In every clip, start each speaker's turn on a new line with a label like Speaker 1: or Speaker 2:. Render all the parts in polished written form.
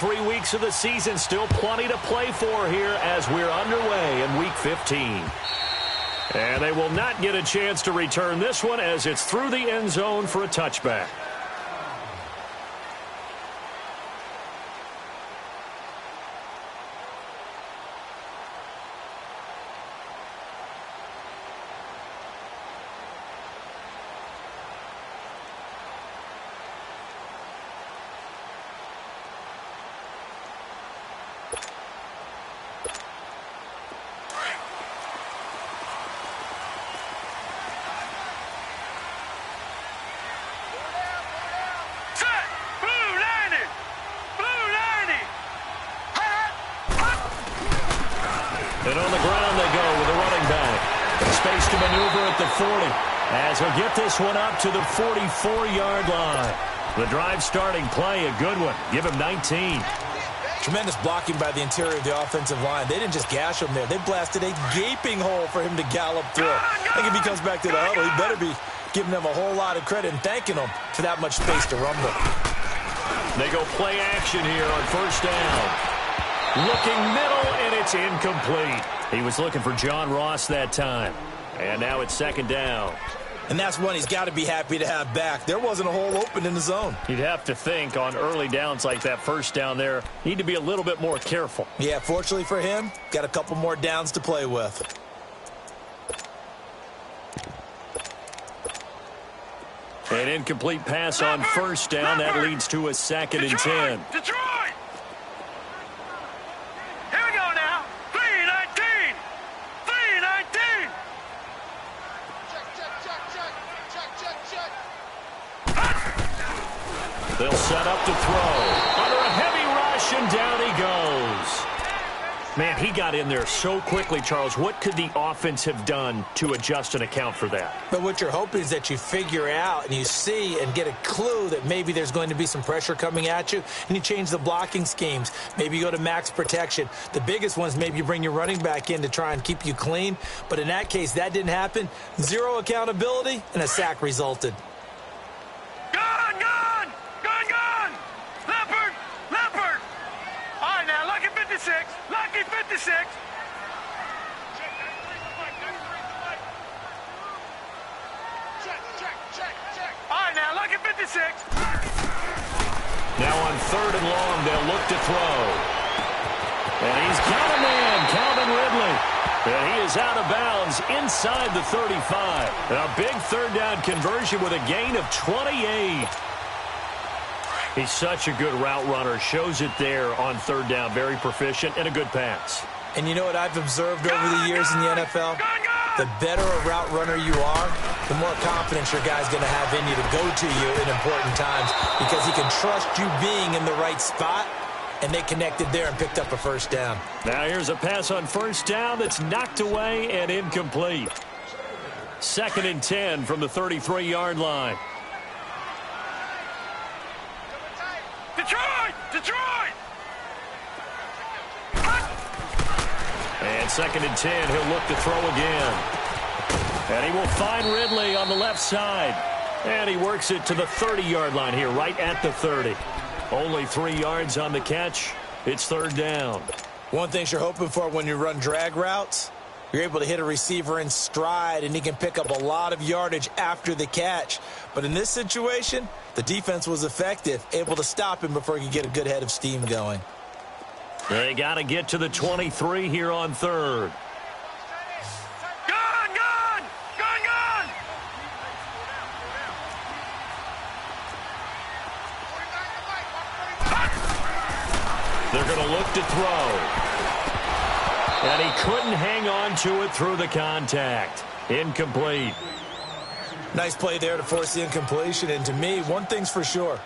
Speaker 1: 3 weeks of the season, still plenty to play for here as we're underway in Week 15. And they will not get a chance to return this one as it's through the end zone for a touchback. And on the ground they go with a running back. Space to maneuver at the 40 as he'll get this one up to the 44-yard line. The drive starting play, a good one. Give him 19.
Speaker 2: Tremendous blocking by the interior of the offensive line. They didn't just gash him there. They blasted a gaping hole for him to gallop through. I think if he comes back to the huddle, he better be giving them a whole lot of credit and thanking them for that much space to rumble.
Speaker 1: They go play action here on first down. Looking middle, and it's incomplete. He was looking for John Ross that time. And now it's second down.
Speaker 2: And that's one he's got to be happy to have back. There wasn't a hole open in the zone.
Speaker 1: You'd have to think on early downs like that first down there, need to be a little bit more careful.
Speaker 2: Yeah, fortunately for him, got a couple more downs to play with.
Speaker 1: An incomplete pass on first down. That leads to a second and 10.
Speaker 3: Detroit! Here we go now. 3-19. 3-19.
Speaker 1: They'll set up to throw. Under a heavy rush, and down he goes. Man, he got in there so quickly, Charles. What could the offense have done to adjust and account for that?
Speaker 2: But what you're hoping is that you figure out and you see and get a clue that maybe there's going to be some pressure coming at you, and you change the blocking schemes. Maybe you go to max protection. The biggest ones, maybe you bring your running back in to try and keep you clean. But in that case, that didn't happen. Zero accountability, and a sack resulted.
Speaker 3: Gone! Leopard! All right, now, lucky 56. Lucky 56. All right, now, lucky 56.
Speaker 1: Now on third and long, they'll look to throw. And he's got a man, Calvin Ridley. And he is out of bounds inside the 35. And a big third down conversion with a gain of 28. He's such a good route runner. Shows it there on third down. Very proficient and a good pass.
Speaker 2: And you know what I've observed over the years in the NFL? The better a route runner you are, the more confidence your guy's going to have in you to go to you in important times because he can trust you being in the right spot, and they connected there and picked up a first down.
Speaker 1: Now here's a pass on first down that's knocked away and incomplete. Second and 10 from the 33-yard line.
Speaker 3: Detroit!
Speaker 1: And second and 10, he'll look to throw again. And he will find Ridley on the left side. And he works it to the 30-yard line here, right at the 30. Only 3 yards on the catch. It's third down.
Speaker 2: One thing you're hoping for when you run drag routes, you're able to hit a receiver in stride, and he can pick up a lot of yardage after the catch. But in this situation, the defense was effective, able to stop him before he could get a good head of steam going.
Speaker 1: They got to get to the 23 here on third.
Speaker 3: Gone!
Speaker 1: They're going to look to throw. And he couldn't hang on to it through the contact. Incomplete.
Speaker 2: Nice play there to force the incompletion. And to me, one thing's for sure.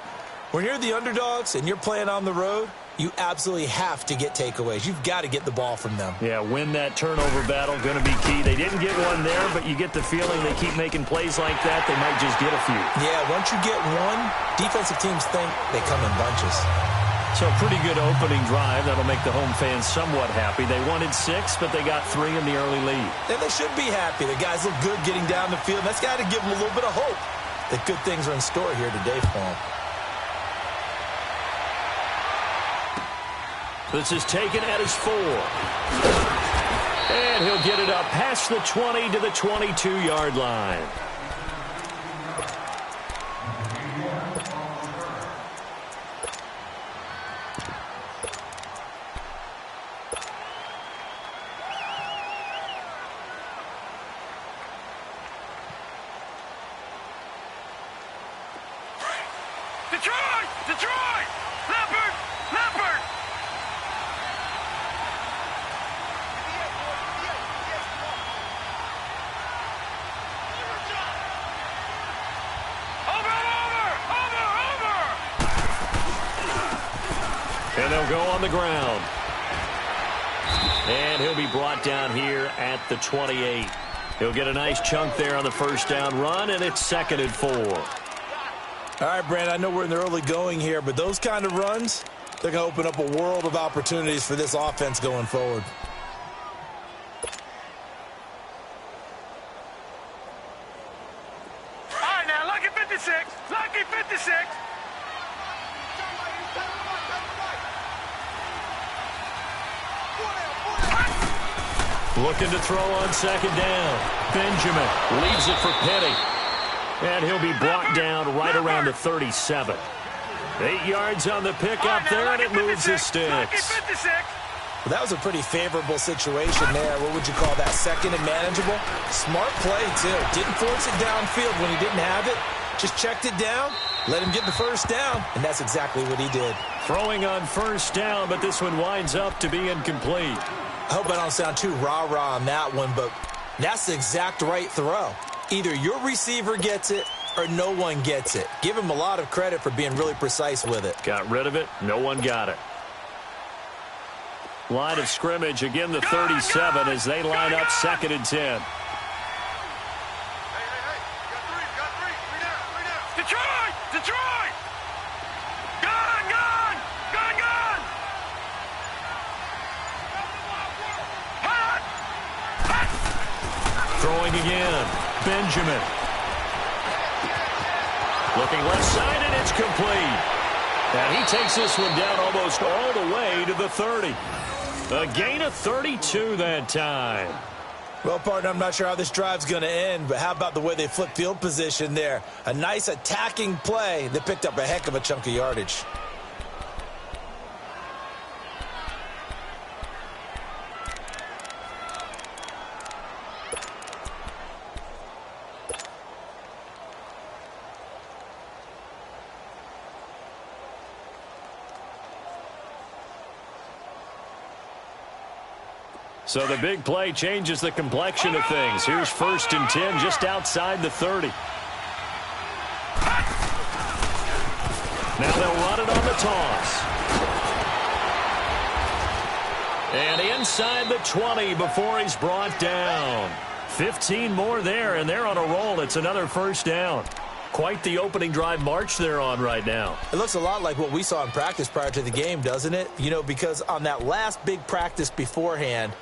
Speaker 2: When you're the underdogs and you're playing on the road, you absolutely have to get takeaways. You've got to get the ball from them.
Speaker 1: Yeah, win that turnover battle, going to be key. They didn't get one there, but you get the feeling they keep making plays like that, they might just get a few.
Speaker 2: Yeah, once you get one, defensive teams think they come in bunches.
Speaker 1: So a pretty good opening drive. That'll make the home fans somewhat happy. They wanted 6, but they got 3 in the early lead.
Speaker 2: And they should be happy. The guys look good getting down the field. That's got to give them a little bit of hope that good things are in store here today for them.
Speaker 1: This is taken at his 4. And he'll get it up past the 20 to the 22-yard line.
Speaker 3: Detroit! Detroit! Leopard! Leopard!
Speaker 1: And they'll go on the ground. And he'll be brought down here at the 28. He'll get a nice chunk there on the first down run, and it's 2nd and 4.
Speaker 2: All right, Brand, I know we're in the early going here, but those kind of runs, they're going to open up a world of opportunities for this offense going forward.
Speaker 3: All right, now, lucky 56. Lucky 56.
Speaker 1: Looking to throw on 2nd down. Benjamin leaves it for Penny. And he'll be brought down right around the 37. 8 yards on the pickup there, and it moves the sticks.
Speaker 2: Well, that was a pretty favorable situation there. What would you call that? 2nd and manageable? Smart play, too. Didn't force it downfield when he didn't have it. Just checked it down, let him get the first down, and that's exactly what he did.
Speaker 1: Throwing on 1st down, but this one winds up to be incomplete.
Speaker 2: I hope I don't sound too rah-rah on that one, but that's the exact right throw. Either your receiver gets it or no one gets it. Give him a lot of credit for being really precise with it.
Speaker 1: Got rid of it. No one got it. Line of scrimmage, again the 37 as they line up 2nd and 10.
Speaker 3: Detroit! Detroit! Gun! Gun! Gun! Gun! Hot! Hot!
Speaker 1: Throwing again. Benjamin. Looking left side, and it's complete. And he takes this one down almost all the way to the 30. A gain of 32 that time.
Speaker 2: Well, partner, I'm not sure how this drive's going to end, but how about the way they flip field position there? A nice attacking play that picked up a heck of a chunk of yardage.
Speaker 1: So the big play changes the complexion of things. Here's 1st and 10 just outside the 30. Now they'll run it on the toss. And inside the 20 before he's brought down. 15 more there, and they're on a roll. It's another 1st down. Quite the opening drive march they're on right now.
Speaker 2: It looks a lot like what we saw in practice prior to the game, doesn't it? You know, because on that last big practice beforehand,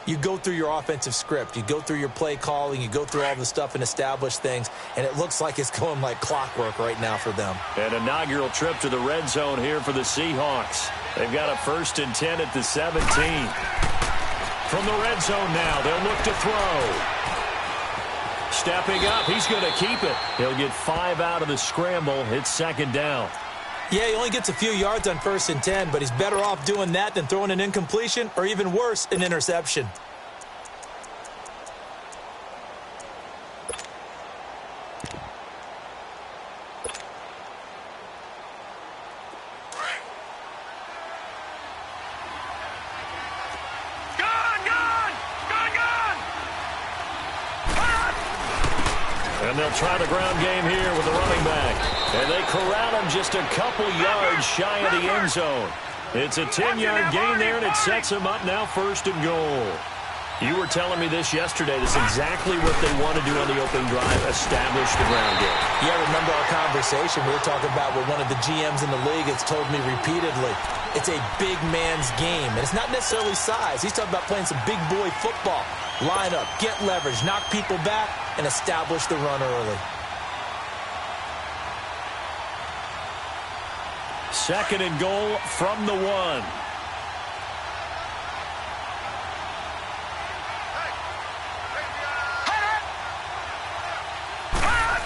Speaker 2: you go through your offensive script. You go through your play calling. You go through all the stuff and establish things. And it looks like it's going like clockwork right now for them.
Speaker 1: An inaugural trip to the red zone here for the Seahawks. They've got a 1st and 10 at the 17. From the red zone now, they'll look to throw. Stepping up, he's going to keep it. He'll get 5 out of the scramble. It's 2nd down.
Speaker 2: Yeah, he only gets a few yards on 1st and 10, but he's better off doing that than throwing an incompletion or even worse, an interception.
Speaker 1: And they'll try the ground game here with the running back. And they corral him just a couple yards shy of the end zone. It's a 10-yard gain there, and it sets him up now 1st and goal. You were telling me this yesterday. This is exactly what they want to do on the opening drive, establish the ground game.
Speaker 2: Yeah, remember our conversation. We were talking about what one of the GMs in the league has told me repeatedly. It's a big man's game, and it's not necessarily size. He's talking about playing some big boy football. Line up, get leverage, knock people back, and establish the run early.
Speaker 1: 2nd and goal from the 1.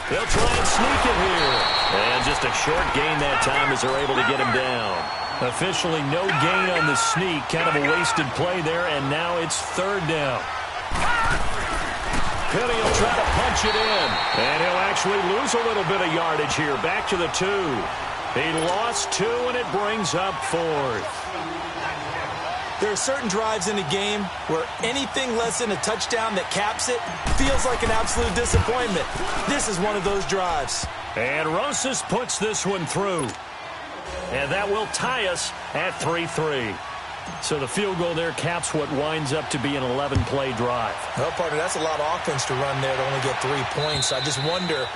Speaker 1: They'll try and sneak it here. And just a short gain that time as they're able to get him down. Officially no gain on the sneak. Kind of a wasted play there, and now it's third down. Penny will try to punch it in. And he'll actually lose a little bit of yardage here. Back to the 2. He lost 2, and it brings up 4th.
Speaker 2: There are certain drives in a game where anything less than a touchdown that caps it feels like an absolute disappointment. This is one of those drives.
Speaker 1: And Rosas puts this one through. And that will tie us at 3-3. So the field goal there caps what winds up to be an 11-play drive.
Speaker 2: Well, partner, that's a lot of offense to run there to only get 3 points. I just wonder,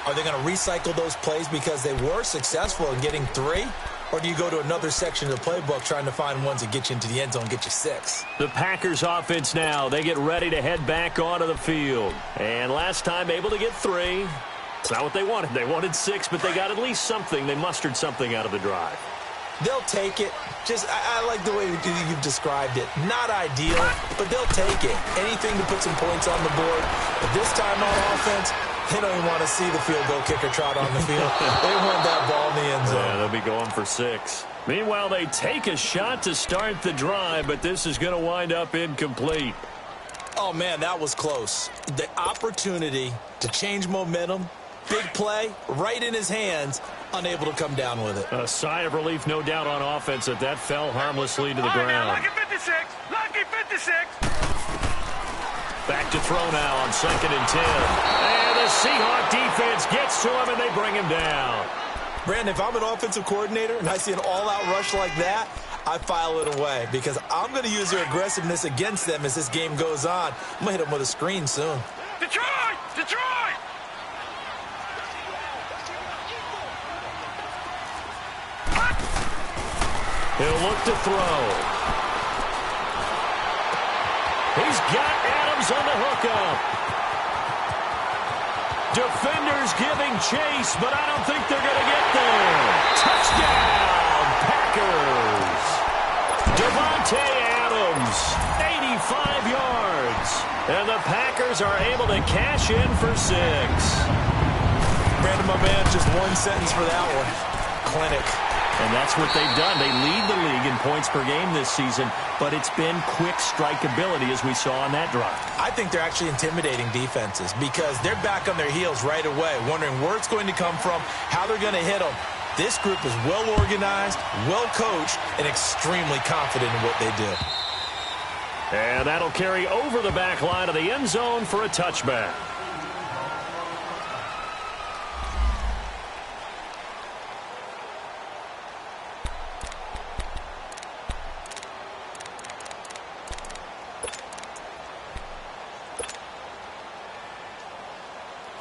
Speaker 2: are they going to recycle those plays because they were successful in getting 3? Or do you go to another section of the playbook trying to find ones that get you into the end zone, get you 6?
Speaker 1: The Packers offense now. They get ready to head back onto the field. And last time able to get 3. It's not what they wanted. They wanted 6, but they got at least something. They mustered something out of the drive.
Speaker 2: They'll take it. I like the way you've described it. Not ideal, but they'll take it. Anything to put some points on the board. But this time on offense, they don't even want to see the field goal kicker trot on the field. They want that ball in the end zone.
Speaker 1: Yeah, they'll be going for 6. Meanwhile, they take a shot to start the drive, but this is going to wind up incomplete.
Speaker 2: Oh, man, that was close. The opportunity to change momentum, big play, right in his hands, unable to come down with it.
Speaker 1: A sigh of relief, no doubt, on offense that fell harmlessly to the ground.
Speaker 3: Lucky 56. Lucky 56.
Speaker 1: Back to throw now on 2nd and 10. And the Seahawk defense gets to him, and they bring him down.
Speaker 2: Brandon, if I'm an offensive coordinator and I see an all-out rush like that, I file it away because I'm going to use their aggressiveness against them as this game goes on. I'm going to hit them with a screen soon.
Speaker 3: Detroit! Detroit!
Speaker 1: He'll look to throw. He's got Adams on the hookup. Defenders giving chase, but I don't think they're going to get there. Touchdown, Packers. Devontae Adams, 85 yards. And the Packers are able to cash in for 6.
Speaker 2: Brandon, my man, just one sentence for that one. Clinic.
Speaker 1: And that's what they've done. They lead the league in points per game this season, but it's been quick strikeability as we saw on that drive.
Speaker 2: I think they're actually intimidating defenses because they're back on their heels right away, wondering where it's going to come from, how they're going to hit them. This group is well organized, well coached, and extremely confident in what they do.
Speaker 1: And that'll carry over the back line of the end zone for a touchback.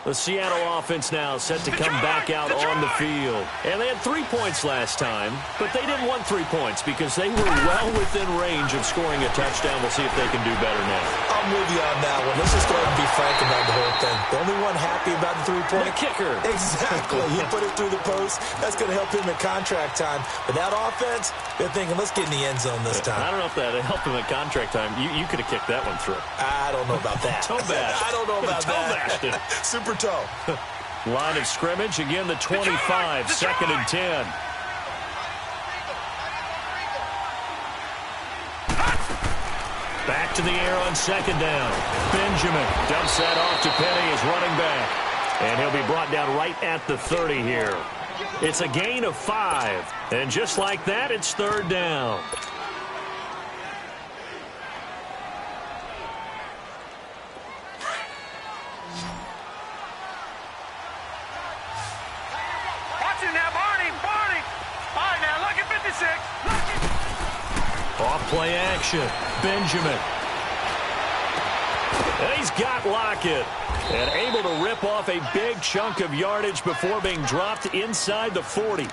Speaker 1: The Seattle offense now set to come back out on the field. And they had 3 points last time, but they didn't want 3 points because they were well within range of scoring a touchdown. We'll see if they can do better now.
Speaker 2: I'm with you on that one. Let's just go ahead and be frank about the whole thing. The only one happy about the 3-point.
Speaker 1: The kicker.
Speaker 2: Exactly. He put it through the post. That's going to help him at contract time. But that offense, they're thinking, let's get in the end zone this time.
Speaker 1: I don't know if that helped him at contract time. You could have kicked that one through.
Speaker 2: I don't know about that.
Speaker 1: Toe bashed.
Speaker 2: I don't know about that.
Speaker 1: Toe bashed it.
Speaker 2: Super toe.
Speaker 1: Line of scrimmage, again the 25, 2nd and 10. Back to the air on 2nd down. Benjamin dumps that off to Penny as running back. And he'll be brought down right at the 30 here. It's a gain of 5. And just like that, it's 3rd down. Off play action. Benjamin. And he's got Lockett. And able to rip off a big chunk of yardage before being dropped inside the 40.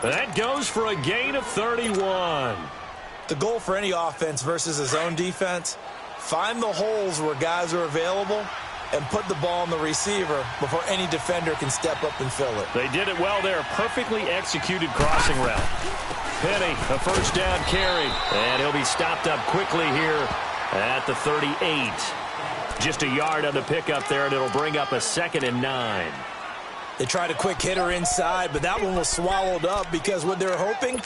Speaker 1: That goes for a gain of 31.
Speaker 2: The goal for any offense versus his own defense, find the holes where guys are available and put the ball on the receiver before any defender can step up and fill it.
Speaker 1: They did it well there. Perfectly executed crossing route. Penny, a 1st down carry. And he'll be stopped up quickly here at the 38. Just a yard on the pickup there, and it'll bring up a 2nd and 9.
Speaker 2: They tried a quick hitter inside, but that one was swallowed up because what they're hoping,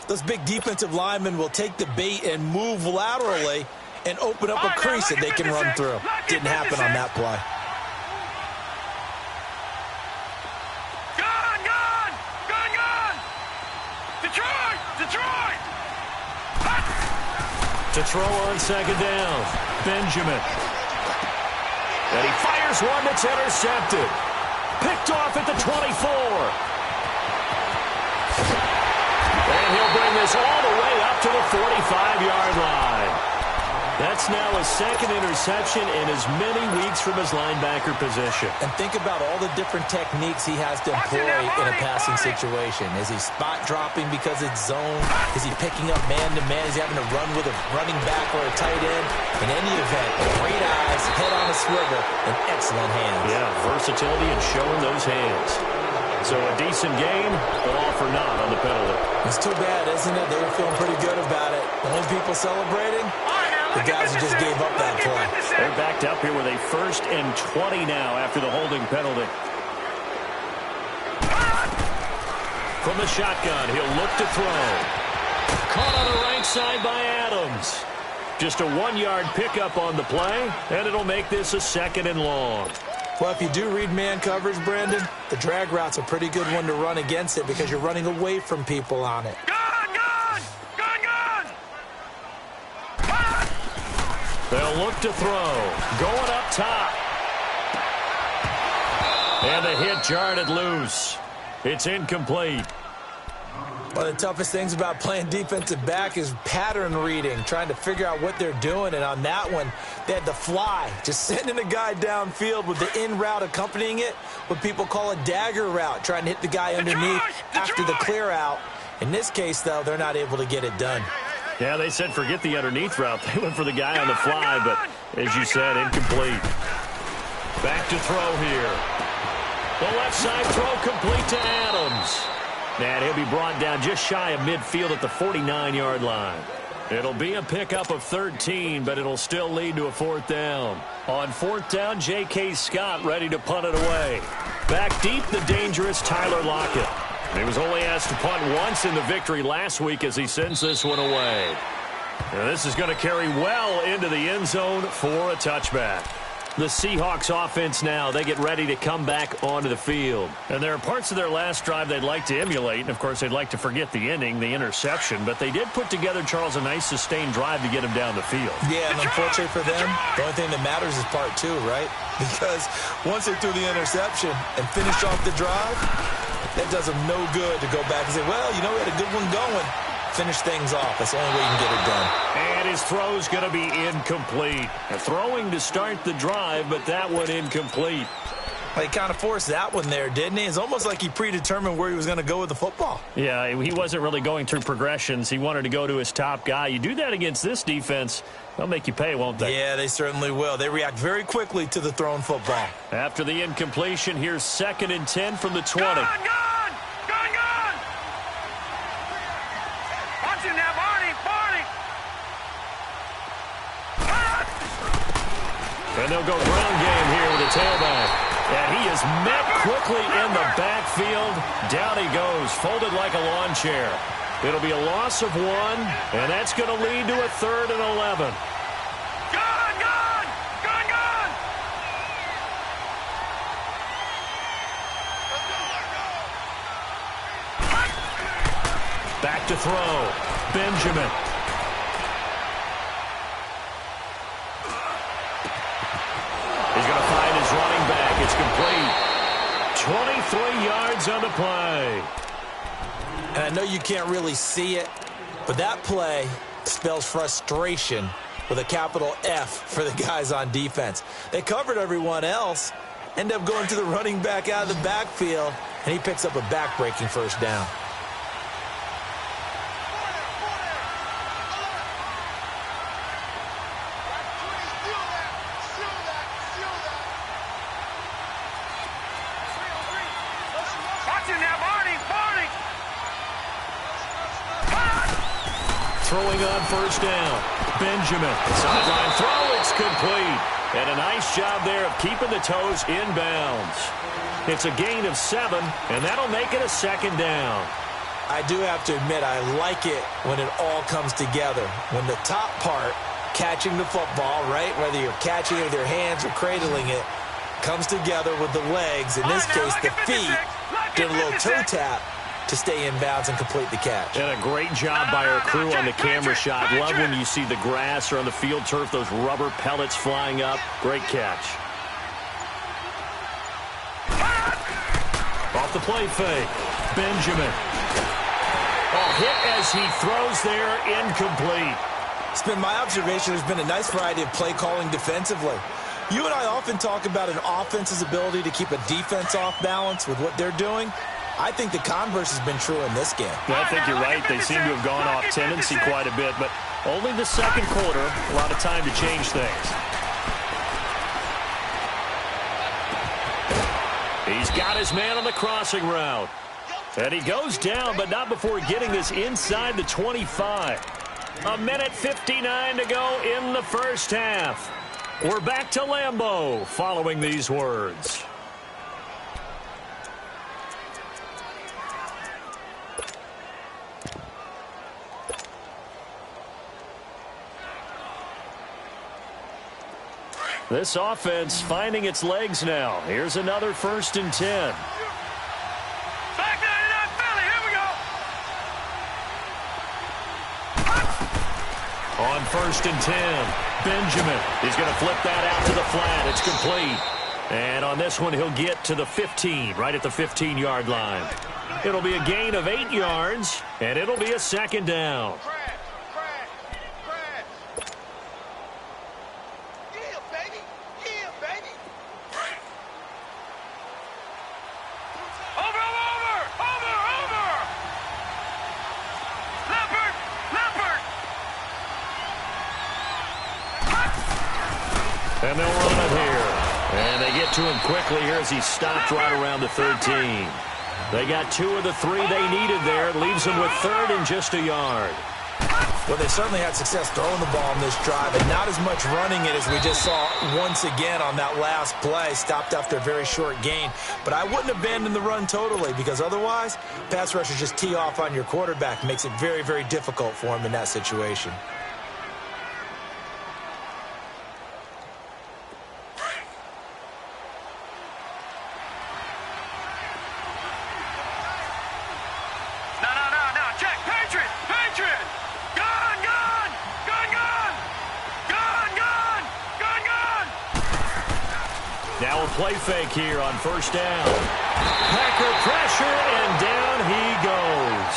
Speaker 2: those big defensive linemen will take the bait and move laterally and open up a crease that they can run through. Didn't happen on that play.
Speaker 1: To throw on second down, Benjamin. And he fires one that's intercepted. Picked off at the 24. And he'll bring this all the way up to the 45-yard line. That's now his second interception in as many weeks from his linebacker position.
Speaker 2: And think about all the different techniques he has to employ in a passing situation. Is he spot dropping because it's zone? Is he picking up man-to-man? Is he having to run with a running back or a tight end? In any event, great eyes, head on a swivel, and excellent hands.
Speaker 1: Yeah, versatility and showing those hands. So a decent game, but all for naught on the penalty.
Speaker 2: It's too bad, isn't it? They were feeling pretty good about it. The only people celebrating? The guys who just gave up that play.
Speaker 1: They're backed up here with a 1st and 20 now after the holding penalty. From the shotgun, he'll look to throw. Caught on the right side by Adams. Just a 1-yard pickup on the play, and it'll make this a 2nd and long.
Speaker 2: Well, if you do read man coverage, Brandon, the drag route's a pretty good one to run against it because you're running away from people on it.
Speaker 1: They'll look to throw. Going up top. And the hit jarred it loose. It's incomplete.
Speaker 2: One of the toughest things about playing defensive back is pattern reading, trying to figure out what they're doing. And on that one, they had the fly, just sending a guy downfield with the in route accompanying it, what people call a dagger route, trying to hit the guy underneath after the clear out. In this case, though, they're not able to get it done.
Speaker 1: Yeah, they said forget the underneath route. They went for the guy on the fly, but as you said, incomplete. Back to throw here. The left side throw complete to Adams. And he'll be brought down just shy of midfield at the 49-yard line. It'll be a pickup of 13, but it'll still lead to a 4th down. On 4th down, J.K. Scott ready to punt it away. Back deep, the dangerous Tyler Lockett. He was only asked to punt once in the victory last week as he sends this one away. And this is going to carry well into the end zone for a touchback. The Seahawks offense now, they get ready to come back onto the field. And there are parts of their last drive they'd like to emulate. And, of course, they'd like to forget the ending, the interception. But they did put together, Charles, a nice sustained drive to get him down the field.
Speaker 2: Yeah, and unfortunately for them, the only thing that matters is part 2, right? Because once they threw the interception and finished off the drive, that does them no good to go back and say, well, you know, we had a good one going. Finish things off. That's the only way you can get it done.
Speaker 1: And his throw's going to be incomplete. Throwing to start the drive, but that one incomplete.
Speaker 2: Well, he kind of forced that one there, didn't he? It's almost like he predetermined where he was going to go with the football.
Speaker 1: Yeah, he wasn't really going through progressions. He wanted to go to his top guy. You do that against this defense, they'll make you pay, won't they?
Speaker 2: Yeah, they certainly will. They react very quickly to the thrown football.
Speaker 1: After the incompletion, here's 2nd and 10 from the 20.
Speaker 3: Gone! Watch him now, Barney!
Speaker 1: And they'll go ground game here with a tailback. And he is met quickly in the backfield. Down he goes, folded like a lawn chair. It'll be a loss of 1, and that's going to lead to a 3rd and 11. Back to throw. Benjamin. He's going to find his running back. It's complete. 23 yards on the play.
Speaker 2: And I know you can't really see it, but that play spells frustration with a capital F for the guys on defense. They covered everyone else, end up going to the running back out of the backfield, and he picks up a back-breaking 1st down.
Speaker 1: Throwing on 1st down. Benjamin. Sideline throw. It's complete. And a nice job there of keeping the toes inbounds. It's a gain of 7, and that'll make it a second down.
Speaker 2: I do have to admit, I like it when it all comes together. When the top part, catching the football, right, whether you're catching it with your hands or cradling it, comes together with the legs, in this case the feet, did a little toe tap to stay in bounds and complete the catch.
Speaker 1: And a great job by our crew on the camera shot. Love when you see the grass or on the field turf, those rubber pellets flying up. Great catch. Off the play fake, Benjamin. Oh, hit as he throws there, incomplete.
Speaker 2: It's been my observation there's been a nice variety of play calling defensively. You and I often talk about an offense's ability to keep a defense off balance with what they're doing. I think the converse has been true in this game.
Speaker 1: Well, I think you're right. They seem to have gone off tendency quite a bit, but only the second quarter, a lot of time to change things. He's got his man on the crossing route. And he goes down, but not before getting this inside the 25. A minute 59 to go in the first half. We're back to Lambeau following these words. This offense finding its legs now. Here's another 1st and 10.
Speaker 3: Back there in that Philly. Here we go.
Speaker 1: On 1st and 10, Benjamin is going to flip that out to the flat. It's complete. And on this one, he'll get to the 15, right at the 15-yard line. It'll be a gain of 8 yards, and it'll be a second down. And they'll run it here. And they get to him quickly here as he stopped right around the 13. They got 2 of the 3 they needed there. It leaves them with 3rd and just a yard.
Speaker 2: Well, they certainly had success throwing the ball on this drive, and not as much running it as we just saw once again on that last play. Stopped after a very short gain. But I wouldn't abandon the run totally, because otherwise, pass rushers just tee off on your quarterback. Makes it very, very difficult for him in that situation.
Speaker 1: Now a play fake here on 1st down. Packer pressure, and down he goes.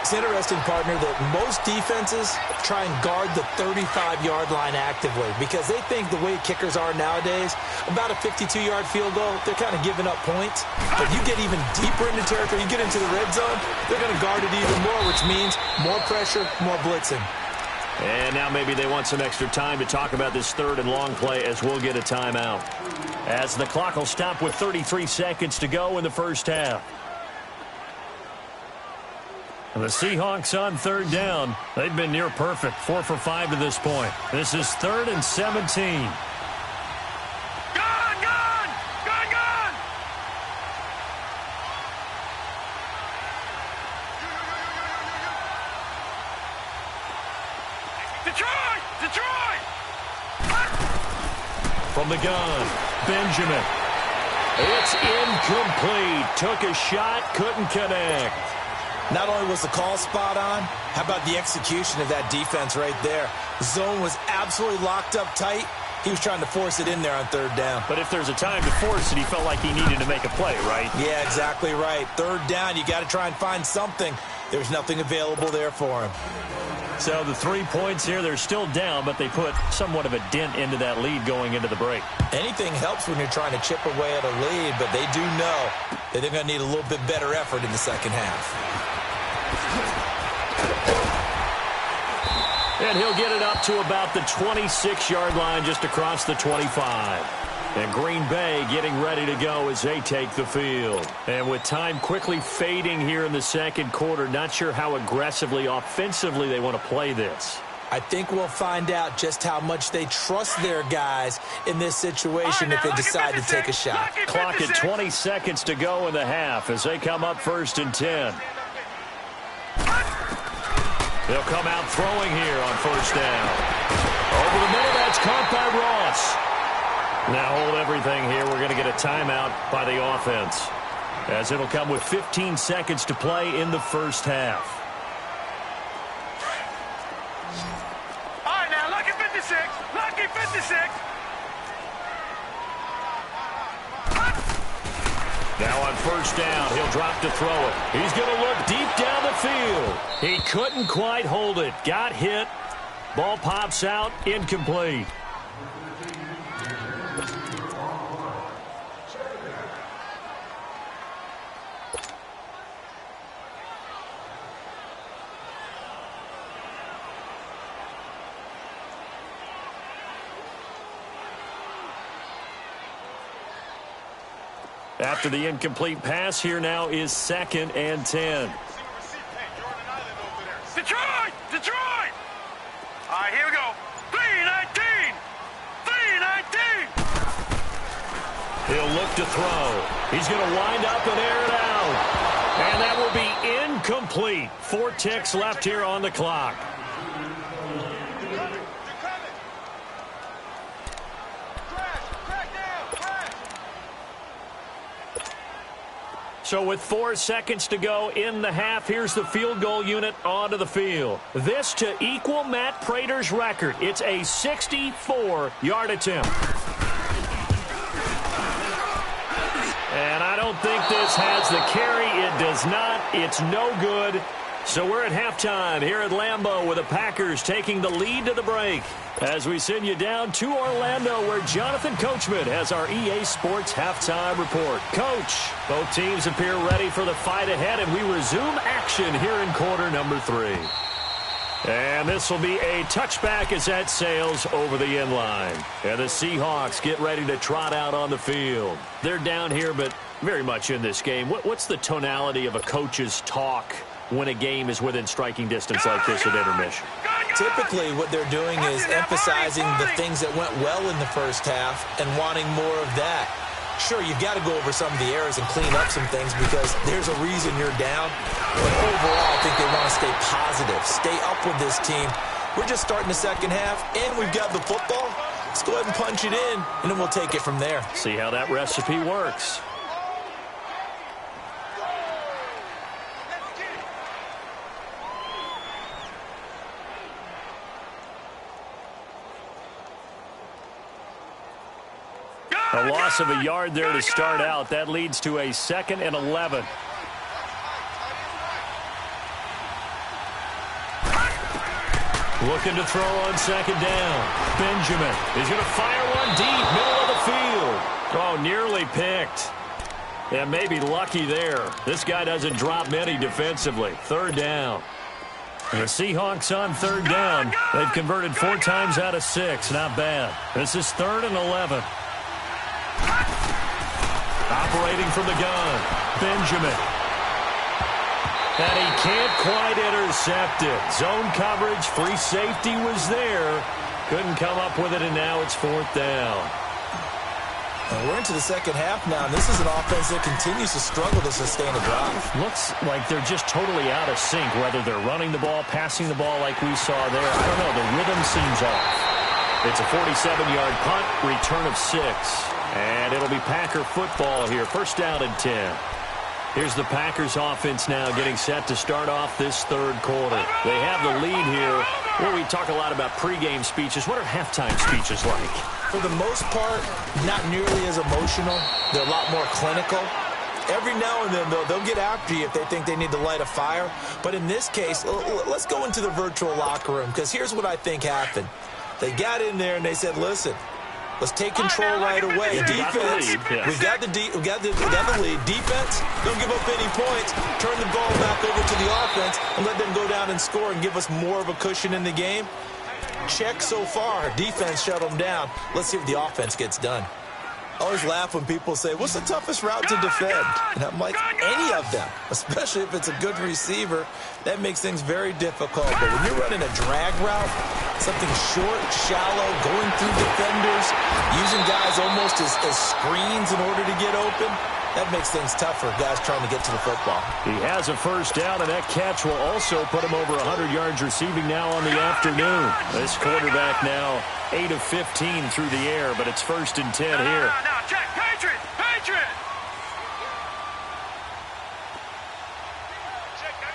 Speaker 2: It's interesting, partner, that most defenses try and guard the 35-yard line actively because they think the way kickers are nowadays, about a 52-yard field goal, they're kind of giving up points. But you get even deeper into territory, you get into the red zone, they're going to guard it even more, which means more pressure, more blitzing.
Speaker 1: And now maybe they want some extra time to talk about this 3rd and long play as we'll get a timeout. As the clock will stop with 33 seconds to go in the first half. And the Seahawks on 3rd down. They've been near perfect, 4 for 5 to this point. This is 3rd and 17. From the gun, Benjamin. It's incomplete. Took a shot, couldn't connect.
Speaker 2: Not only was the call spot on, how about the execution of that defense right there? The zone was absolutely locked up tight. He was trying to force it in there on 3rd down.
Speaker 1: But if there's a time to force it, he felt like he needed to make a play, right?
Speaker 2: Yeah, exactly right. 3rd down, you got to try and find something. There's nothing available there for him.
Speaker 1: So the 3 points here, they're still down, but they put somewhat of a dent into that lead going into the break.
Speaker 2: Anything helps when you're trying to chip away at a lead, but they do know that they're going to need a little bit better effort in the second half.
Speaker 1: And he'll get it up to about the 26-yard line just across the 25. And Green Bay getting ready to go as they take the field. And with time quickly fading here in the second quarter, not sure how aggressively, offensively they want to play this.
Speaker 2: I think we'll find out just how much they trust their guys in this situation if they decide to take a shot.
Speaker 1: Clock at 20 seconds to go in the half as they come up 1st and 10. They'll come out throwing here on 1st down. Over the middle, that's caught by Ross. Now hold everything here. We're going to get a timeout by the offense, as it'll come with 15 seconds to play in the 1st half.
Speaker 3: All right, now, lucky 56. Lucky 56.
Speaker 1: Now on 1st down, he'll drop to throw it. He's going to look deep down the field. He couldn't quite hold it. Got hit. Ball pops out. Incomplete. After the incomplete pass, here now is 2nd and 10.
Speaker 3: Detroit! Detroit! All right, here we go. 3-19! 3-19!
Speaker 1: He'll look to throw. He's going to wind up and air it out. And that will be incomplete. 4 ticks left here on the clock. So with 4 seconds to go in the half, here's the field goal unit onto the field. This to equal Matt Prater's record. It's a 64-yard attempt. And I don't think this has the carry. It does not. It's no good. So we're at halftime here at Lambeau with the Packers taking the lead to the break. As we send you down to Orlando, where Jonathan Coachman has our EA Sports halftime report. Coach, both teams appear ready for the fight ahead, and we resume action here in quarter number 3. And this will be a touchback as that sails over the end line. And the Seahawks get ready to trot out on the field. They're down here, but very much in this game. What's the tonality of a coach's talk when a game is within striking distance like this at intermission?
Speaker 2: Typically, what they're doing is emphasizing the things that went well in the 1st half and wanting more of that. Sure, you've got to go over some of the errors and clean up some things because there's a reason you're down. But overall, I think they want to stay positive, stay up with this team. We're just starting the 2nd half, and we've got the football. Let's go ahead and punch it in, and then we'll take it from there.
Speaker 1: See how that recipe works. A loss of a yard there to start out. That leads to a 2nd and 11. Looking to throw on 2nd down. Benjamin is going to fire one deep, middle of the field. Oh, nearly picked. Yeah, maybe lucky there. This guy doesn't drop many defensively. 3rd down. And the Seahawks on 3rd down. They've converted 4 times out of 6. Not bad. This is 3rd and 11. Operating from the gun, Benjamin. And he can't quite intercept it. Zone coverage, free safety was there. Couldn't come up with it, and now it's 4th down.
Speaker 2: And we're into the 2nd half now, and this is an offense that continues to struggle to sustain a drive.
Speaker 1: Looks like they're just totally out of sync, whether they're running the ball, passing the ball like we saw there. I don't know. The rhythm seems off. It's a 47-yard punt, return of 6. And it'll be Packer football here. 1st down and 10. Here's the Packers offense now getting set to start off this 3rd quarter. They have the lead here. Well, we talk a lot about pregame speeches. What are halftime speeches like?
Speaker 2: For the most part, not nearly as emotional. They're a lot more clinical. Every now and then, they'll get after you if they think they need to light a fire. But in this case, let's go into the virtual locker room, because here's what I think happened. They got in there and they said, listen, let's take control right away. Defense, we've got the lead. Defense, don't give up any points. Turn the ball back over to the offense and let them go down and score and give us more of a cushion in the game. Check so far. Defense shut them down. Let's see what the offense gets done. I always laugh when people say, what's the toughest route to defend? And I'm like, any of them, especially if it's a good receiver. That makes things very difficult. But when you're running a drag route, Something short, shallow, going through defenders, using guys almost as screens in order to get open. That makes things tough for guys trying to get to the football.
Speaker 1: He has a first down, and that catch will also put him over 100 yards receiving now on the afternoon. This quarterback now 8 of 15 through the air, but it's 1st and 10 here.
Speaker 3: Now, check. Patriot! Patriot!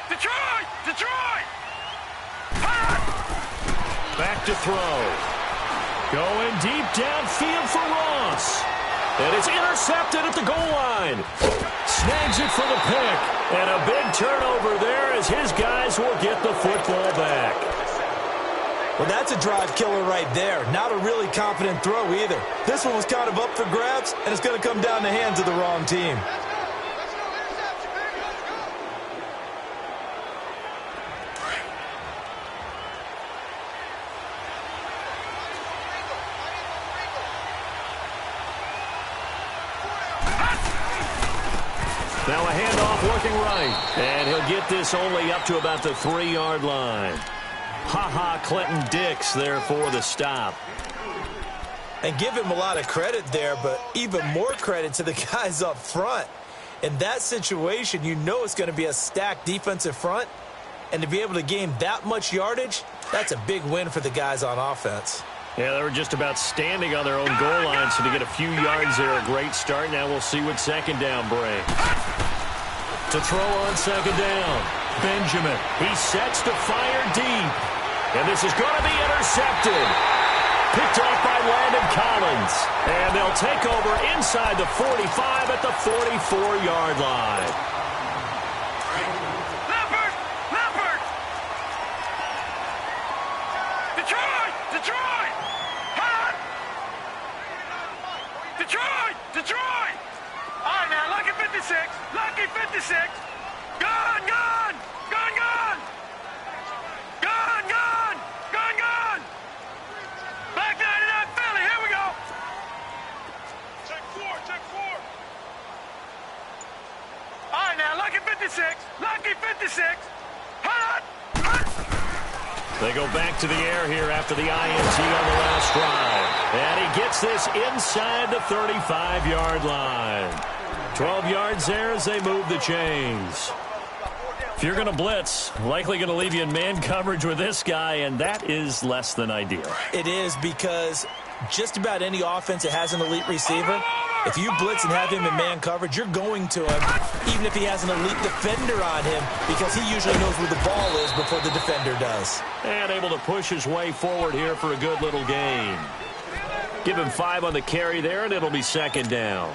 Speaker 3: Detroit! Detroit!
Speaker 1: Back to throw. Going deep downfield for Ross. And it's intercepted at the goal line. Snags it for the pick. And a big turnover there as his guys will get the football back.
Speaker 2: Well, that's a drive killer right there. Not a really confident throw either. This one was kind of up for grabs, and it's going to come down the hands of the wrong team.
Speaker 1: Now a handoff looking right. And he'll get this only up to about the 3-yard line. Clinton Dix there for the stop.
Speaker 2: And give him a lot of credit there, but even more credit to the guys up front. In that situation, you know it's going to be a stacked defensive front. And to be able to gain that much yardage, that's a big win for the guys on offense.
Speaker 1: Yeah, they were just about standing on their own goal line, so to get a few yards there, a great start. Now we'll see what second down brings. To throw on second down, Benjamin. He sets to fire deep. And this is going to be intercepted. Picked off by Landon Collins. And they'll take over inside the 45 at the 44-yard line.
Speaker 3: Leopard! Detroit! Detroit! Hot! Detroit! All right, now, lucky 56. Lucky 56. Gun! Black 99 Philly, here we go. Check four. All right, now, lucky 56. Hot!
Speaker 1: They go back to the air here after the INT on the last drive. And he gets this inside the 35-yard line. 12 yards there as they move the chains. If you're going to blitz, likely going to leave you in man coverage with this guy, and that is less than ideal.
Speaker 2: It is, because just about any offense that has an elite receiver, if you blitz and have him in man coverage, you're going to him, even if he has an elite defender on him, because he usually knows where the ball is before the defender does.
Speaker 1: And able to push his way forward here for a good little gain. Give him 5 on the carry there, and it'll be second down.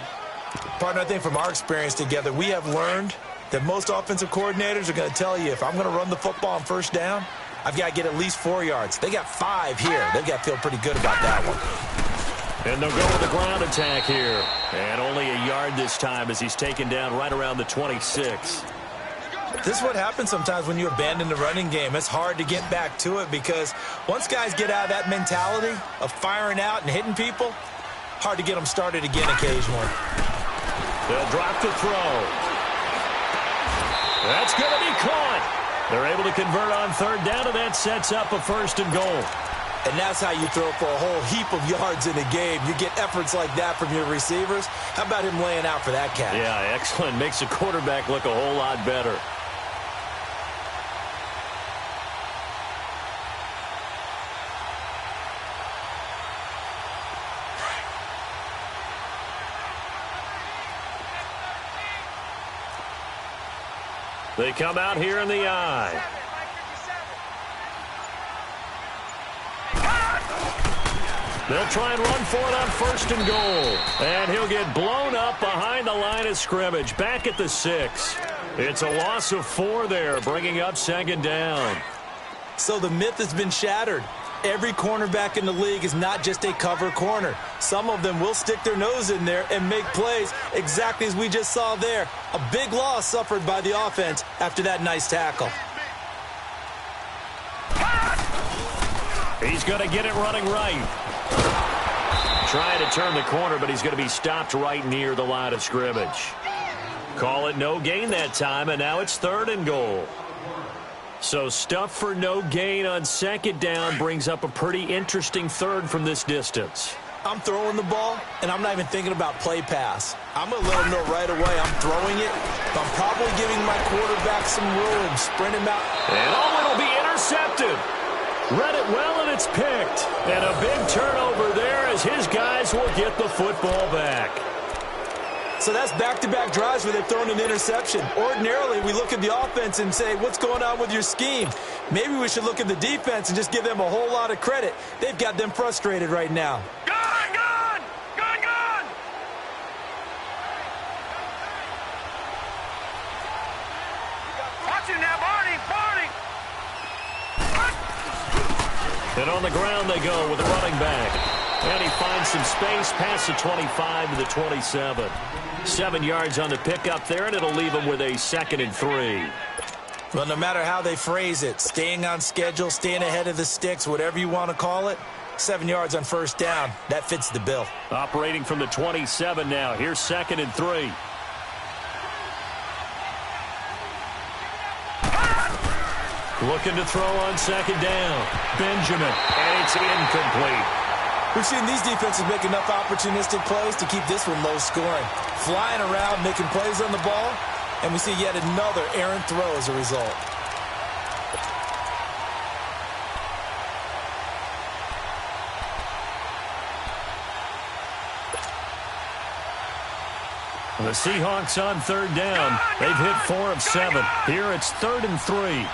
Speaker 2: Partner, I think from our experience together, we have learned that most offensive coordinators are going to tell you, if I'm going to run the football on first down, I've got to get at least 4 yards. They got 5 here. They've got to feel pretty good about that one.
Speaker 1: And they'll go with the ground attack here. And only a yard this time as he's taken down right around the 26.
Speaker 2: This is what happens sometimes when you abandon the running game. It's hard to get back to it, because once guys get out of that mentality of firing out and hitting people, hard to get them started again occasionally.
Speaker 1: They'll drop to throw. That's going to be caught. They're able to convert on third down, and that sets up a 1st and goal.
Speaker 2: And that's how you throw for a whole heap of yards in a game. You get efforts like that from your receivers. How about him laying out for that catch?
Speaker 1: Yeah, excellent. Makes the quarterback look a whole lot better. They come out here in the eye. They'll try and run for it on 1st and goal. And he'll get blown up behind the line of scrimmage. Back at the 6. It's a loss of 4 there, bringing up second down.
Speaker 2: So the myth has been shattered. Every cornerback in the league is not just a cover corner. Some of them will stick their nose in there and make plays, exactly as we just saw there. A big loss suffered by the offense after that nice tackle.
Speaker 1: He's going to get it running right. Trying to turn the corner, but he's going to be stopped right near the line of scrimmage. Call it no gain that time, and now it's 3rd and goal. So stuff for no gain on second down brings up a pretty interesting third from this distance.
Speaker 2: I'm throwing the ball, and I'm not even thinking about play pass. I'm going to let him know right away I'm throwing it, but I'm probably giving my quarterback some room, sprint him out.
Speaker 1: And it'll be intercepted. Read it well, and it's picked. And a big turnover there as his guys will get the football back.
Speaker 2: So that's back-to-back drives where they've thrown an interception. Ordinarily, we look at the offense and say, what's going on with your scheme? Maybe we should look at the defense and just give them a whole lot of credit. They've got them frustrated right now.
Speaker 3: Gone, gone! Gone, gone! Watch it now, Barney! Barney!
Speaker 1: And on the ground they go with the running back. And he finds some space past the 25 to the 27. 7 yards on the pickup there, and it'll leave him with a 2nd and 3.
Speaker 2: Well, no matter how they phrase it, staying on schedule, staying ahead of the sticks, whatever you want to call it, 7 yards on first down, that fits the bill.
Speaker 1: Operating from the 27 now. Here's 2nd and 3. Looking to throw on second down. Benjamin, and it's incomplete.
Speaker 2: We've seen these defenses make enough opportunistic plays to keep this one low scoring. Flying around, making plays on the ball, and we see yet another errant throw as a result.
Speaker 1: The Seahawks on third down. They've hit 4 of 7. Here it's 3rd and 3.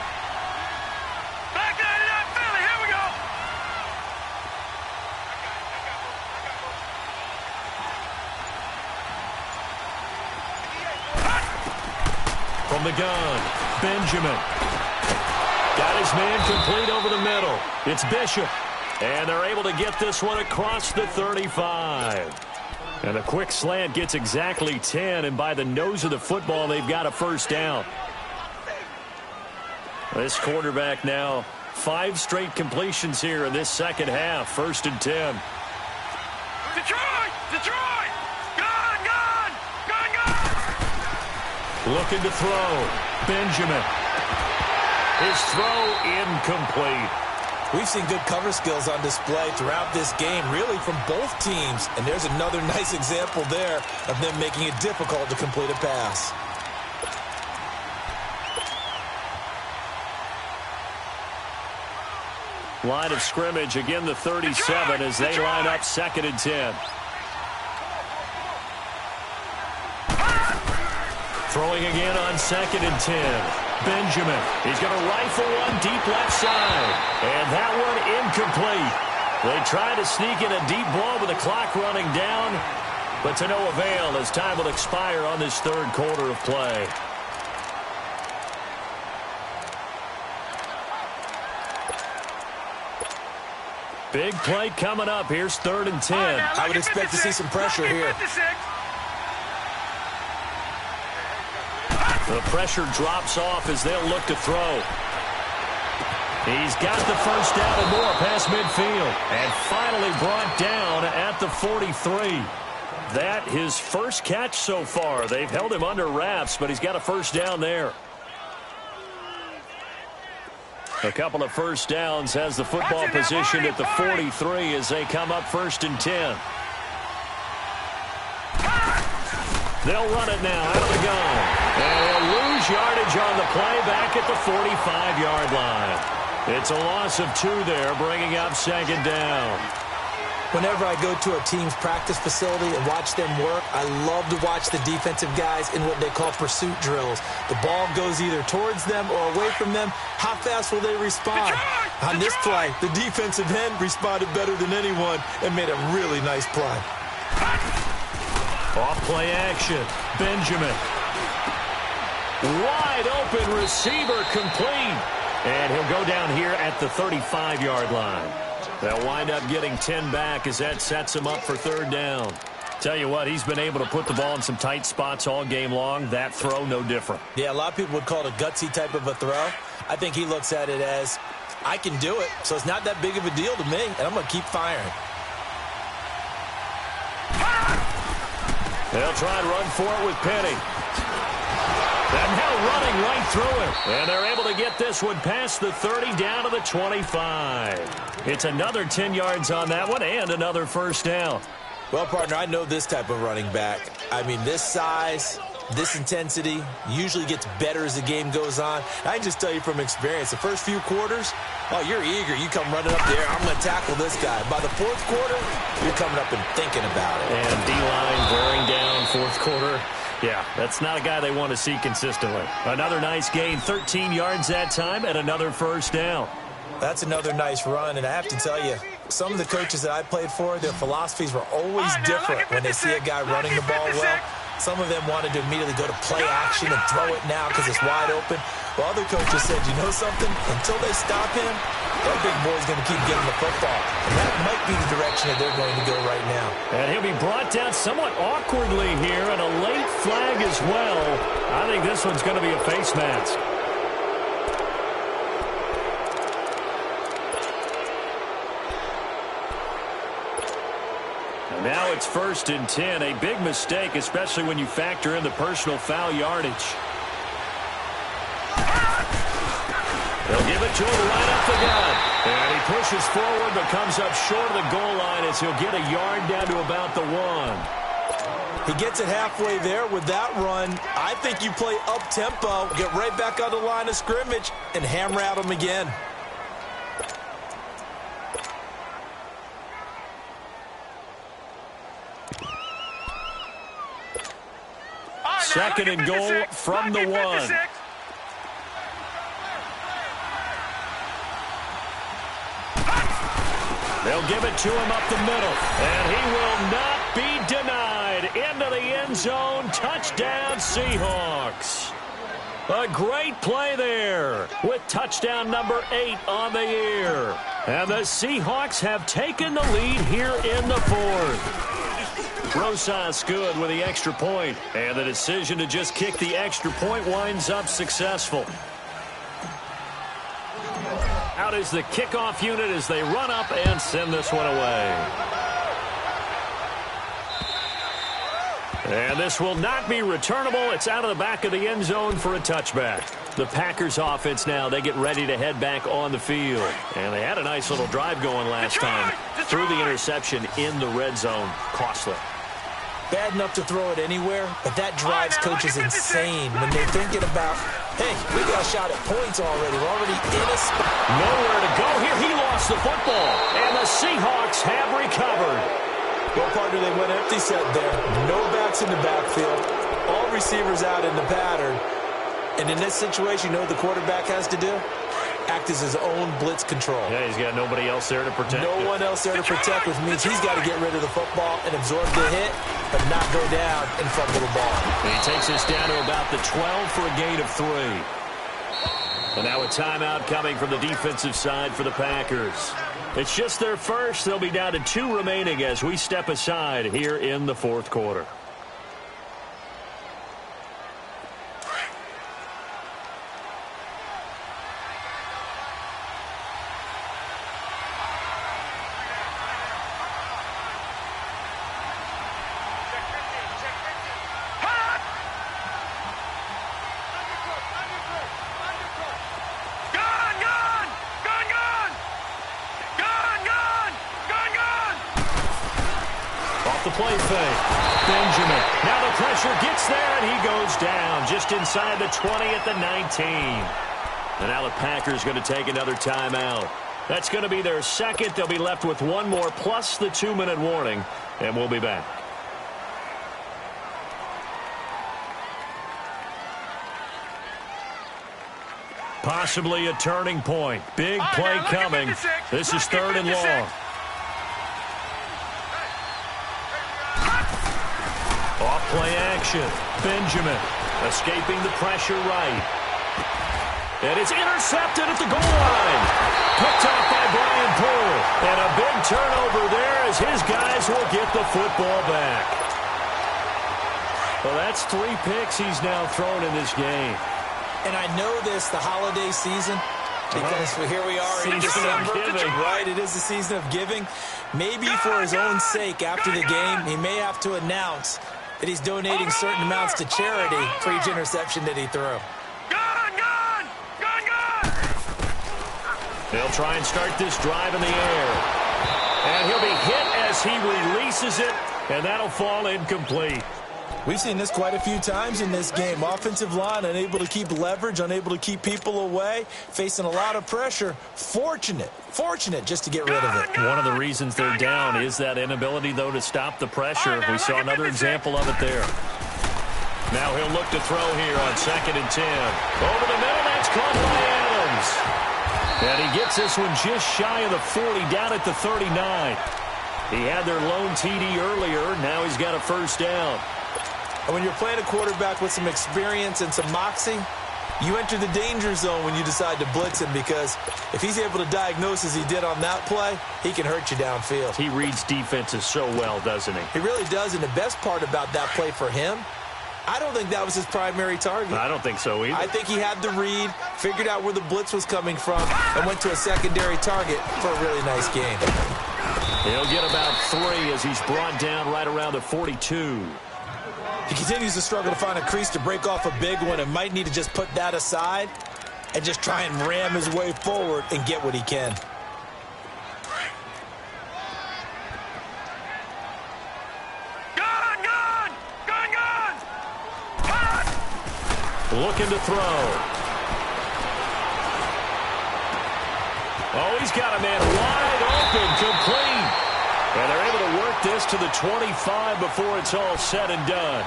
Speaker 1: From the gun, Benjamin. Got his man complete over the middle. It's Bishop. And they're able to get this one across the 35. And a quick slant gets exactly 10. And by the nose of the football, they've got a first down. This quarterback now, 5 straight completions here in this second half. 1st and 10.
Speaker 3: Detroit! Detroit! Gone! Gone! Gone! Gone!
Speaker 1: Looking to throw. Benjamin. His throw incomplete.
Speaker 2: We've seen good cover skills on display throughout this game, really from both teams. And there's another nice example there of them making it difficult to complete a pass.
Speaker 1: Line of scrimmage, again the 37 as they line up 2nd and 10. Throwing again on 2nd and 10. Benjamin, he's going to rifle one deep left side. And that one incomplete. They try to sneak in a deep ball with the clock running down, but to no avail as time will expire on this 3rd quarter of play. Big play coming up. Here's 3rd and 10.
Speaker 2: I would expect to see some pressure here.
Speaker 1: The pressure drops off as they'll look to throw. He's got the first down and more past midfield. And finally brought down at the 43. That his first catch so far. They've held him under wraps, but he's got a first down there. A couple of first downs has the football positioned at the 43 as they come up 1st and 10. They'll run it now out of the gun. And they'll lose yardage on the play back at the 45-yard line. It's a loss of 2 there, bringing up 2nd down.
Speaker 2: Whenever I go to a team's practice facility and watch them work, I love to watch the defensive guys in what they call pursuit drills. The ball goes either towards them or away from them. How fast will they respond? On this play, the defensive end responded better than anyone and made a really nice play.
Speaker 1: Off play action. Benjamin. Wide open receiver complete. And he'll go down here at the 35-yard line. They'll wind up getting 10 back as that sets him up for 3rd down. Tell you what, he's been able to put the ball in some tight spots all game long. That throw, no different.
Speaker 2: Yeah, a lot of people would call it a gutsy type of a throw. I think he looks at it as, I can do it, so it's not that big of a deal to me, and I'm going to keep firing.
Speaker 1: They'll try and run for it with Penny. And now running right through it. And they're able to get this one past the 30 down to the 25. It's another 10 yards on that one and another first down.
Speaker 2: Well, partner, I know this type of running back. I mean, this size, this intensity usually gets better as the game goes on. I can just tell you from experience, the first few quarters, oh, you're eager. You come running up there, I'm going to tackle this guy. By the fourth quarter, you're coming up and thinking about it.
Speaker 1: And D-line wearing down fourth quarter. Yeah, that's not a guy they want to see consistently. Another nice gain, 13 yards that time, and another first down.
Speaker 2: That's another nice run, and I have to tell you, some of the coaches that I played for, their philosophies were always different when they see a guy running the ball well. Some of them wanted to immediately go to play action and throw it now because it's wide open. Well, other coaches said, you know something? Until they stop him, that big boy's going to keep getting the football. And that might be the direction that they're going to go right now.
Speaker 1: And he'll be brought down somewhat awkwardly here, and a late flag as well. I think this one's going to be a face mask. Now it's 1st and 10, a big mistake, especially when you factor in the personal foul yardage. They'll give it to him right up the gut. And he pushes forward but comes up short of the goal line as he'll get a yard down to about the 1.
Speaker 2: He gets it halfway there with that run. I think you play up-tempo, get right back on the line of scrimmage, and hammer at him again.
Speaker 1: Second and goal from the 1. They'll give it to him up the middle, and he will not be denied. Into the end zone, touchdown Seahawks. A great play there with touchdown number 8 on the year. And the Seahawks have taken the lead here in the 4th. Rosas good with the extra point, and the decision to just kick the extra point winds up successful. Out is the kickoff unit as they run up and send this one away. And this will not be returnable. It's out of the back of the end zone for a touchback. The Packers offense now, they get ready to head back on the field. And they had a nice little drive going last time. Threw the interception in the red zone. Costly.
Speaker 2: Bad enough to throw it anywhere, but that drives coaches insane when they're thinking about, hey, we got a shot at points already. We're already in a spot.
Speaker 1: Nowhere to go here. He lost the football. And the Seahawks have recovered.
Speaker 2: Well, partner, they went empty set there. No backs in the backfield. All receivers out in the pattern. And in this situation, you know what the quarterback has to do? Act as his own blitz control.
Speaker 1: Yeah, he's got nobody else there to protect.
Speaker 2: No one else there to protect, which means he's got to get rid of the football and absorb the hit, but not go down and fumble the ball.
Speaker 1: And he takes us down to about the 12 for a gain of 3. And now a timeout coming from the defensive side for the Packers. It's just their first. They'll be down to 2 remaining as we step aside here in the 4th quarter. Play fake. Benjamin. Now the pressure gets there, and he goes down just inside the 20 at the 19. And now the Packers going to take another timeout. That's going to be their second. They'll be left with 1 more plus the 2-minute warning, and we'll be back. Possibly a turning point. Big play coming. This is 3rd and long. Off-play action. Benjamin escaping the pressure right. And it's intercepted at the goal line. Picked off by Brian Poole. And a big turnover there as his guys will get the football back. Well, that's 3 picks he's now thrown in this game.
Speaker 2: And I know this, the holiday season, because here we are in December. Right, it is the season of giving. Maybe for his own sake after the game, he may have to announce that he's donating certain amounts to charity for each interception that he threw.
Speaker 1: They'll try and start this drive in the air. And he'll be hit as he releases it, and that'll fall incomplete.
Speaker 2: We've seen this quite a few times in this game. Offensive line unable to keep leverage, unable to keep people away, facing a lot of pressure. Fortunate just to get rid of it.
Speaker 1: One of the reasons they're down is that inability, though, to stop the pressure. We saw another example of it there. Now he'll look to throw here on 2nd and 10. Over the middle, that's caught by Adams. And he gets this one just shy of the 40, down at the 39. He had their lone TD earlier. Now he's got a first down.
Speaker 2: And when you're playing a quarterback with some experience and some moxie, you enter the danger zone when you decide to blitz him, because if he's able to diagnose as he did on that play, he can hurt you downfield.
Speaker 1: He reads defenses so well, doesn't he?
Speaker 2: He really does, and the best part about that play for him, I don't think that was his primary target.
Speaker 1: I don't think so either.
Speaker 2: I think he had the read, figured out where the blitz was coming from, and went to a secondary target for a really nice game.
Speaker 1: He'll get about 3 as he's brought down right around the 42.
Speaker 2: He continues to struggle to find a crease to break off a big one, and might need to just put that aside and just try and ram his way forward and get what he can.
Speaker 1: Looking to throw. Oh, he's got a man wide open, complete. And they're able to work this to the 25 before it's all said and done.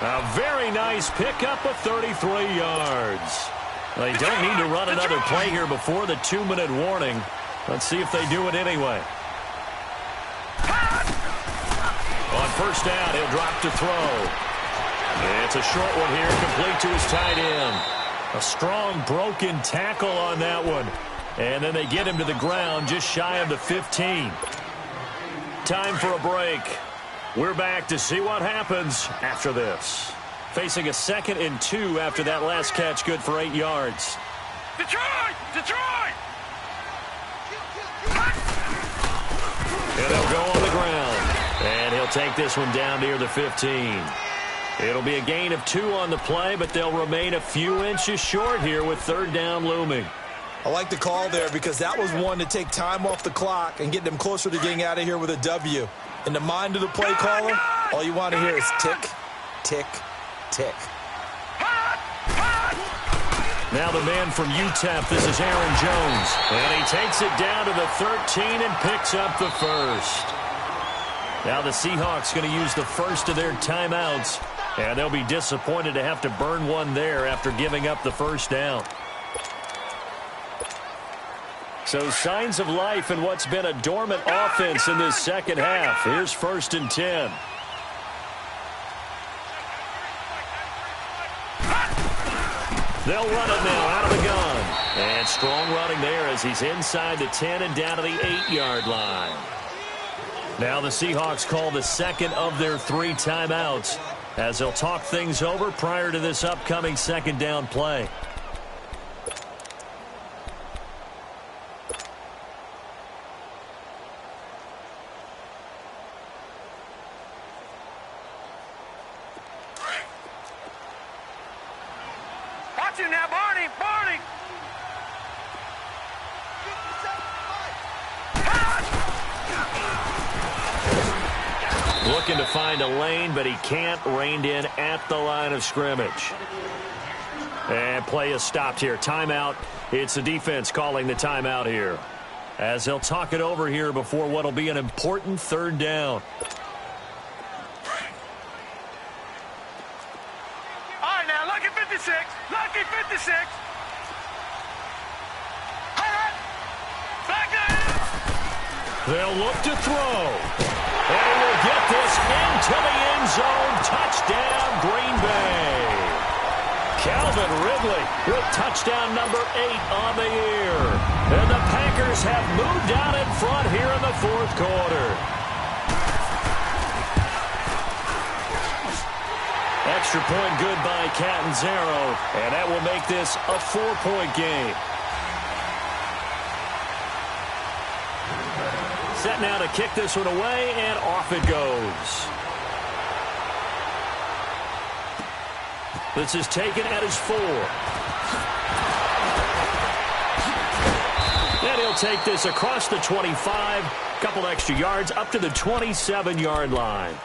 Speaker 1: A very nice pickup of 33 yards. They don't need to run another play here before the 2-minute warning. Let's see if they do it anyway. On first down, he'll drop to throw. It's a short one here, complete to his tight end. A strong broken tackle on that one. And then they get him to the ground just shy of the 15. Time for a break. We're back to see what happens after this. Facing a 2nd and 2 after that last catch, good for 8 yards.
Speaker 3: Detroit!
Speaker 1: And they'll go on the ground. And he'll take this one down near the 15. It'll be a gain of 2 on the play, but they'll remain a few inches short here with 3rd down looming.
Speaker 2: I like the call there, because that was one to take time off the clock and get them closer to getting out of here with a W. In the mind of the play caller, all you want to hear is tick, tick, tick.
Speaker 1: Now the man from UTEP, this is Aaron Jones. And he takes it down to the 13 and picks up the first. Now the Seahawks going to use the first of their timeouts. And they'll be disappointed to have to burn one there after giving up the first down. So signs of life in what's been a dormant offense in this second half. Here's 1st and 10. They'll run it now out of the gun. And strong running there as he's inside the 10 and down to the 8-yard line. Now the Seahawks call the second of their 3 timeouts as they'll talk things over prior to this upcoming 2nd down play.
Speaker 3: Watch him now, Barney!
Speaker 1: Looking to find a lane, but he can't. Reined in at the line of scrimmage. And play is stopped here. Timeout. It's the defense calling the timeout here, as they'll talk it over here before what will be an important 3rd down.
Speaker 3: All right, now, lucky 56. Lucky 56. Back up.
Speaker 1: They'll look to throw. And he will get this into the end zone. Touchdown, Green Bay. Calvin Ridley with touchdown number 8 on the year. And the Packers have moved out in front here in the 4th quarter. Extra point good by Catanzaro. And that will make this a 4-point game. Set now to kick this one away, and off it goes. This is taken at his 4. And he'll take this across the 25. Couple extra yards up to the 27-yard line.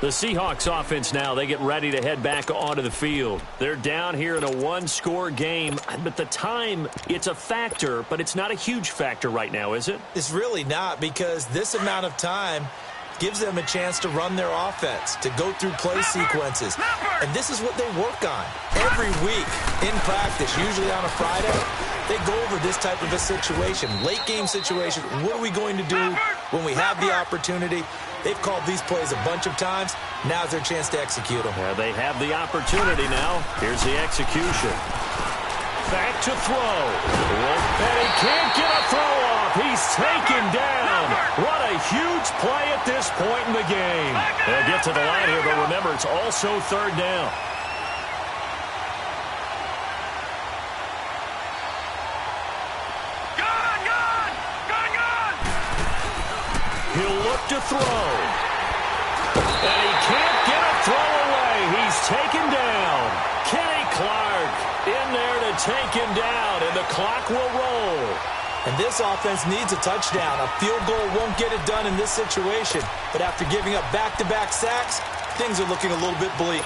Speaker 1: The Seahawks offense now, they get ready to head back onto the field. They're down here in a one-score game, but the time, it's a factor, but it's not a huge factor right now, is it?
Speaker 2: It's really not, because this amount of time gives them a chance to run their offense, to go through play sequences. And this is what they work on every week in practice, usually on a Friday. They go over this type of a situation, late-game situation. What are we going to do when we have the opportunity? They've called these plays a bunch of times. Now's their chance to execute them.
Speaker 1: Yeah, they have the opportunity now. Here's the execution. Back to throw. And he can't get a throw off. He's taken down. What a huge play at this point in the game. They'll get to the line here, but remember, it's also third down. He'll look to throw. And he can't get a throw away. He's taken down. Kenny Clark in there to take him down, and the clock will roll.
Speaker 2: And this offense needs a touchdown. A field goal won't get it done in this situation. But after giving up back-to-back sacks, things are looking a little bit bleak.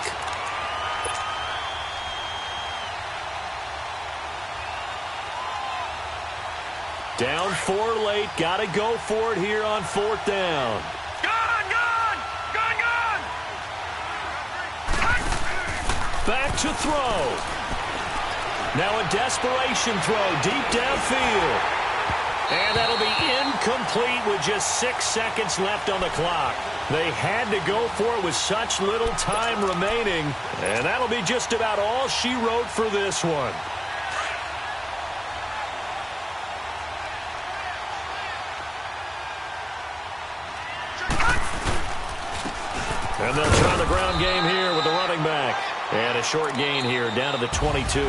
Speaker 1: Down 4 late. Got to go for it here on 4th down. Back to throw. Now a desperation throw deep downfield. And that'll be incomplete with just 6 seconds left on the clock. They had to go for it with such little time remaining. And that'll be just about all she wrote for this one. And they'll try the ground game here with the running back. And a short gain here down to the 22.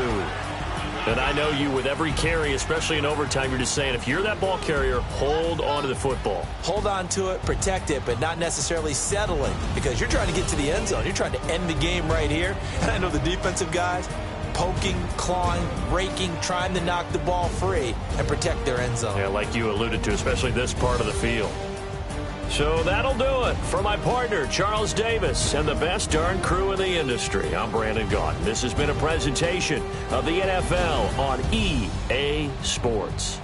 Speaker 1: And I know you, with every carry, especially in overtime, you're just saying, if you're that ball carrier, hold on to the football.
Speaker 2: Hold on to it, protect it, but not necessarily settling, because you're trying to get to the end zone. You're trying to end the game right here. And I know the defensive guys, poking, clawing, raking, trying to knock the ball free and protect their end zone.
Speaker 1: Yeah, like you alluded to, especially this part of the field. So that'll do it for my partner, Charles Davis, and the best darn crew in the industry. I'm Brandon Gaudin. This has been a presentation of the NFL on EA Sports.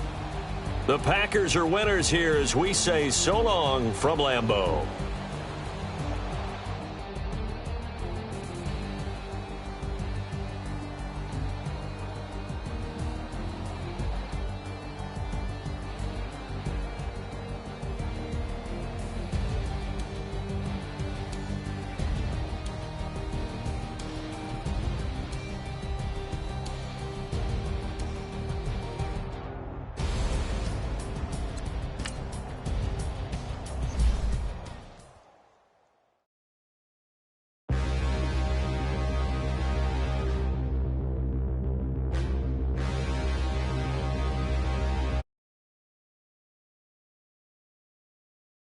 Speaker 1: The Packers are winners here as we say so long from Lambeau.